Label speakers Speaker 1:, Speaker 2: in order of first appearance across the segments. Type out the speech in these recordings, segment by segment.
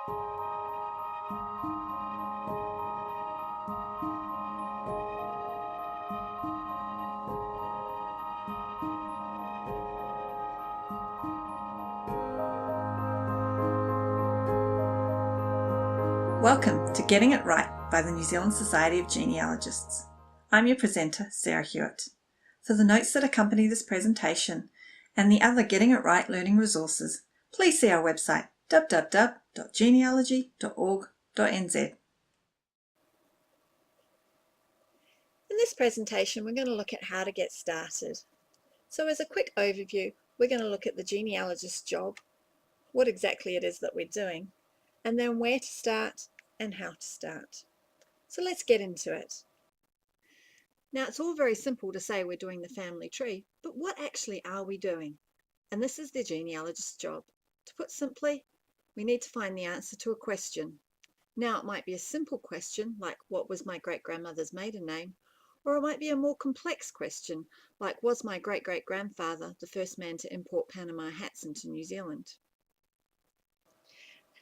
Speaker 1: Welcome to Getting It Right by the New Zealand Society of Genealogists. I'm your presenter, Sarah Hewitt. For the notes that accompany this presentation and the other Getting It Right learning resources, please see our website www.genealogy.org.nz.
Speaker 2: In this presentation, we're going to look at how to get started. So as a quick overview, we're going to look at the genealogist's job, what exactly it is that we're doing, and then where to start and how to start. So let's get into it. Now, it's all very simple to say we're doing the family tree, but what actually are we doing? And this is the genealogist's job. To put simply, we need to find the answer to a question. Now, it might be a simple question like, what was my great-grandmother's maiden name? Or it might be a more complex question like, was my great-great-grandfather the first man to import Panama hats into New Zealand?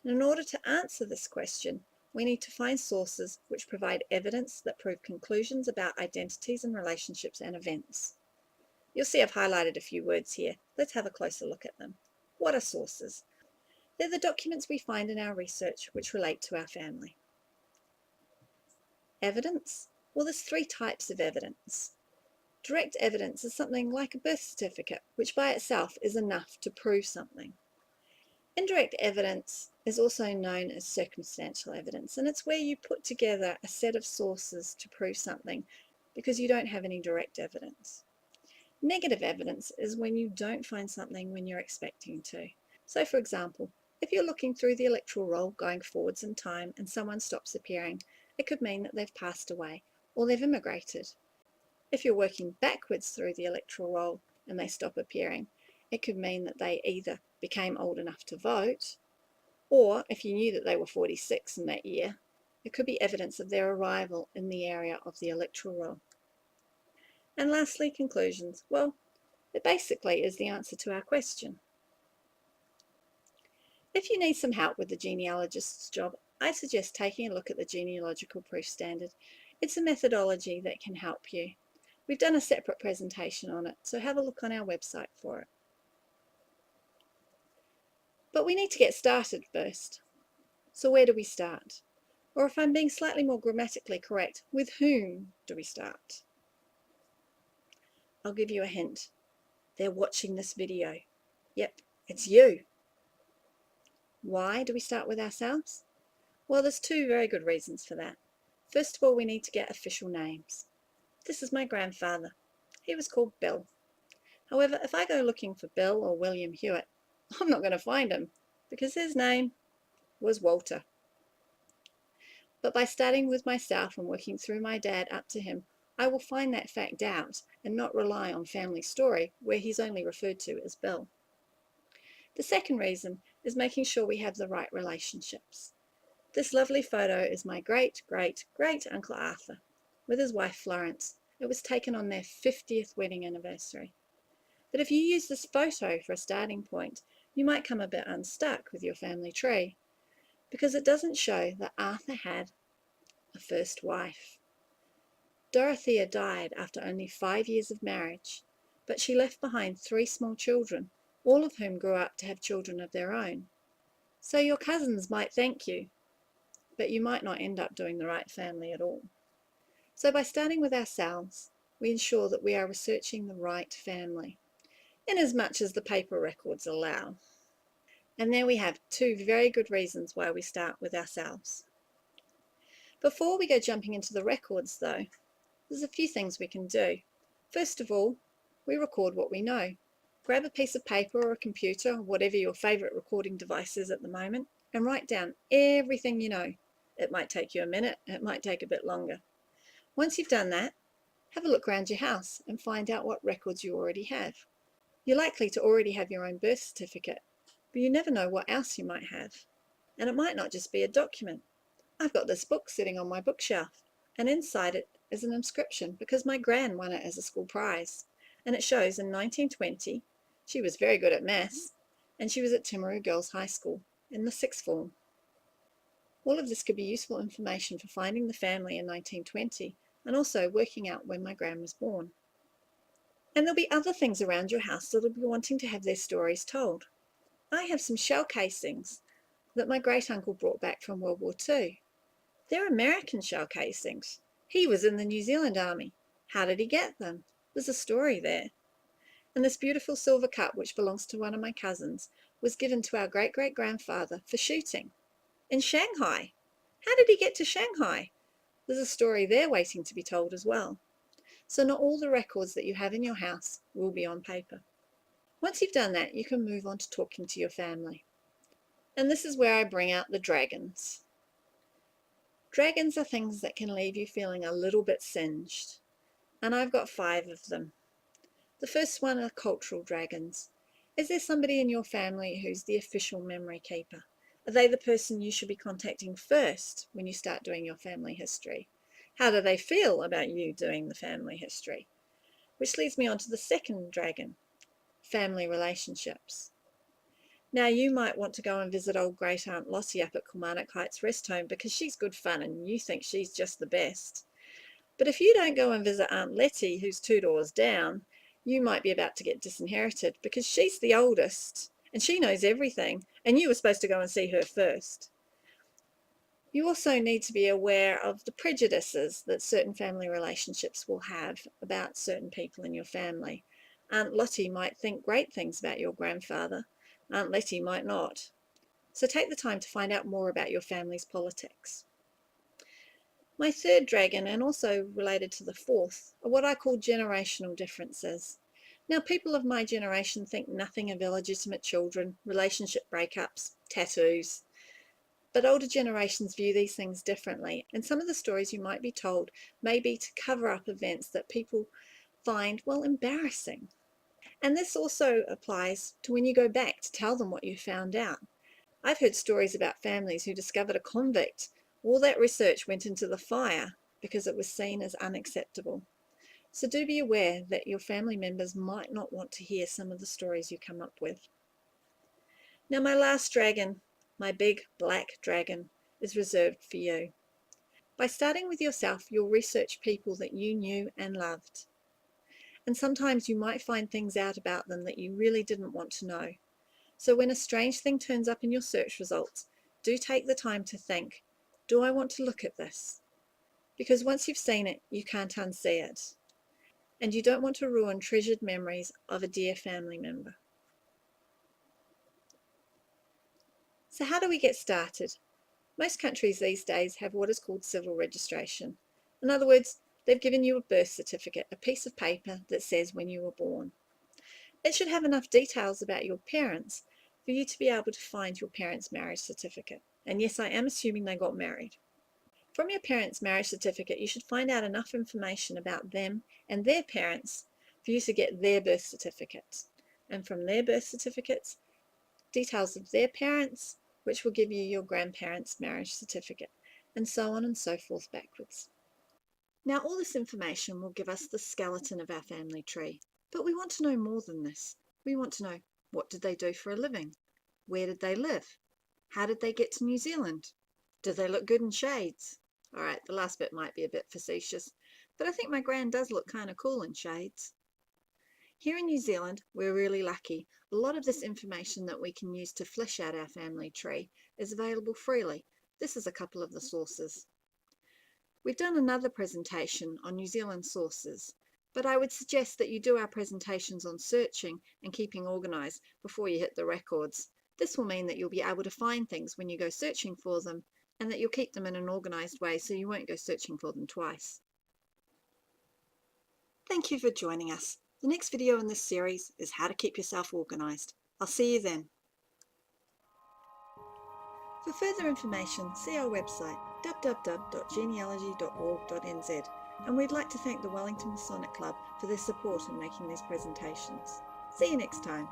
Speaker 2: And in order to answer this question, we need to find sources which provide evidence that prove conclusions about identities and relationships and events. You'll see I've highlighted a few words here. Let's have a closer look at them. What are sources? They're the documents we find in our research which relate to our family. Evidence? Well, there's three types of evidence. Direct evidence is something like a birth certificate, which by itself is enough to prove something. Indirect evidence is also known as circumstantial evidence, and it's where you put together a set of sources to prove something because you don't have any direct evidence. Negative evidence is when you don't find something when you're expecting to. So for example, if you're looking through the electoral roll going forwards in time and someone stops appearing, it could mean that they've passed away or they've immigrated. If you're working backwards through the electoral roll and they stop appearing, it could mean that they either became old enough to vote, or if you knew that they were 46 in that year, it could be evidence of their arrival in the area of the electoral roll. And lastly, conclusions. Well, it basically is the answer to our question. If you need some help with the genealogist's job, I suggest taking a look at the Genealogical Proof Standard. It's a methodology that can help you. We've done a separate presentation on it, so have a look on our website for it. But we need to get started first. So where do we start? Or if I'm being slightly more grammatically correct, with whom do we start? I'll give you a hint. They're watching this video. Yep, it's you. Why do we start with ourselves? Well, there's two very good reasons for that. First of all, we need to get official names. This is my grandfather. He was called Bill. However, if I go looking for Bill or William Hewitt, I'm not going to find him because his name was Walter. But by starting with myself and working through my dad up to him, I will find that fact out and not rely on family story where he's only referred to as Bill. The second reason is making sure we have the right relationships. This lovely photo is my great-great-great-uncle Arthur with his wife Florence. It was taken on their 50th wedding anniversary. But if you use this photo for a starting point, you might come a bit unstuck with your family tree because it doesn't show that Arthur had a first wife. Dorothea died after only 5 years of marriage, but she left behind 3 small children, all of whom grew up to have children of their own. So your cousins might thank you, but you might not end up doing the right family at all. So by starting with ourselves, we ensure that we are researching the right family, in as much as the paper records allow. And there we have 2 very good reasons why we start with ourselves. Before we go jumping into the records though, there's a few things we can do. First of all, we record what we know. Grab a piece of paper or a computer, or whatever your favourite recording device is at the moment, and write down everything you know. It might take you a minute, it might take a bit longer. Once you've done that, have a look around your house and find out what records you already have. You're likely to already have your own birth certificate, but you never know what else you might have. And it might not just be a document. I've got this book sitting on my bookshelf, and inside it is an inscription because my gran won it as a school prize. And it shows in 1920, she was very good at maths, and she was at Timaru Girls High School in the 6th form. All of this could be useful information for finding the family in 1920 and also working out when my gran was born. And there'll be other things around your house that'll be wanting to have their stories told. I have some shell casings that my great uncle brought back from World War II. They're American shell casings. He was in the New Zealand Army. How did he get them? There's a story there. And this beautiful silver cup, which belongs to one of my cousins, was given to our great-great-grandfather for shooting in Shanghai. How did he get to Shanghai? There's a story there waiting to be told as well. So not all the records that you have in your house will be on paper. Once you've done that, you can move on to talking to your family. And this is where I bring out the dragons. Dragons are things that can leave you feeling a little bit singed. And I've got 5 of them. The first one are cultural dragons. Is there somebody in your family who's the official memory keeper? Are they the person you should be contacting first when you start doing your family history? How do they feel about you doing the family history? Which leads me on to the second dragon, family relationships. Now you might want to go and visit old great Aunt Lottie up at Kilmarnock Heights Rest Home because she's good fun and you think she's just the best. But if you don't go and visit Aunt Letty, who's 2 doors down, you might be about to get disinherited because she's the oldest and she knows everything and you were supposed to go and see her first. You also need to be aware of the prejudices that certain family relationships will have about certain people in your family. Aunt Lottie might think great things about your grandfather. Aunt Letty might not. So take the time to find out more about your family's politics. My third dragon, and also related to the fourth, are what I call generational differences. Now, people of my generation think nothing of illegitimate children, relationship breakups, tattoos. But older generations view these things differently, and some of the stories you might be told may be to cover up events that people find, well, embarrassing. And this also applies to when you go back to tell them what you found out. I've heard stories about families who discovered a convict. All that research went into the fire because it was seen as unacceptable. So do be aware that your family members might not want to hear some of the stories you come up with. Now my last dragon, my big black dragon, is reserved for you. By starting with yourself, you'll research people that you knew and loved. And sometimes you might find things out about them that you really didn't want to know. So when a strange thing turns up in your search results, do take the time to think, do I want to look at this? Because once you've seen it, you can't unsee it. And you don't want to ruin treasured memories of a dear family member. So how do we get started? Most countries these days have what is called civil registration. In other words, they've given you a birth certificate, a piece of paper that says when you were born. It should have enough details about your parents for you to be able to find your parents' marriage certificate. And yes, I am assuming they got married. From your parents' marriage certificate, you should find out enough information about them and their parents for you to get their birth certificates. And from their birth certificates, details of their parents, which will give you your grandparents' marriage certificate, and so on and so forth backwards. Now all this information will give us the skeleton of our family tree, but we want to know more than this. We want to know, what did they do for a living? Where did they live? How did they get to New Zealand? Do they look good in shades? Alright, the last bit might be a bit facetious, but I think my gran does look kind of cool in shades. Here in New Zealand, we're really lucky. A lot of this information that we can use to flesh out our family tree is available freely. This is a couple of the sources. We've done another presentation on New Zealand sources, but I would suggest that you do our presentations on searching and keeping organised before you hit the records. This will mean that you'll be able to find things when you go searching for them, and that you'll keep them in an organised way so you won't go searching for them twice. Thank you for joining us. The next video in this series is how to keep yourself organised. I'll see you then. For further information, see our website www.genealogy.org.nz, and we'd like to thank the Wellington Masonic Club for their support in making these presentations. See you next time.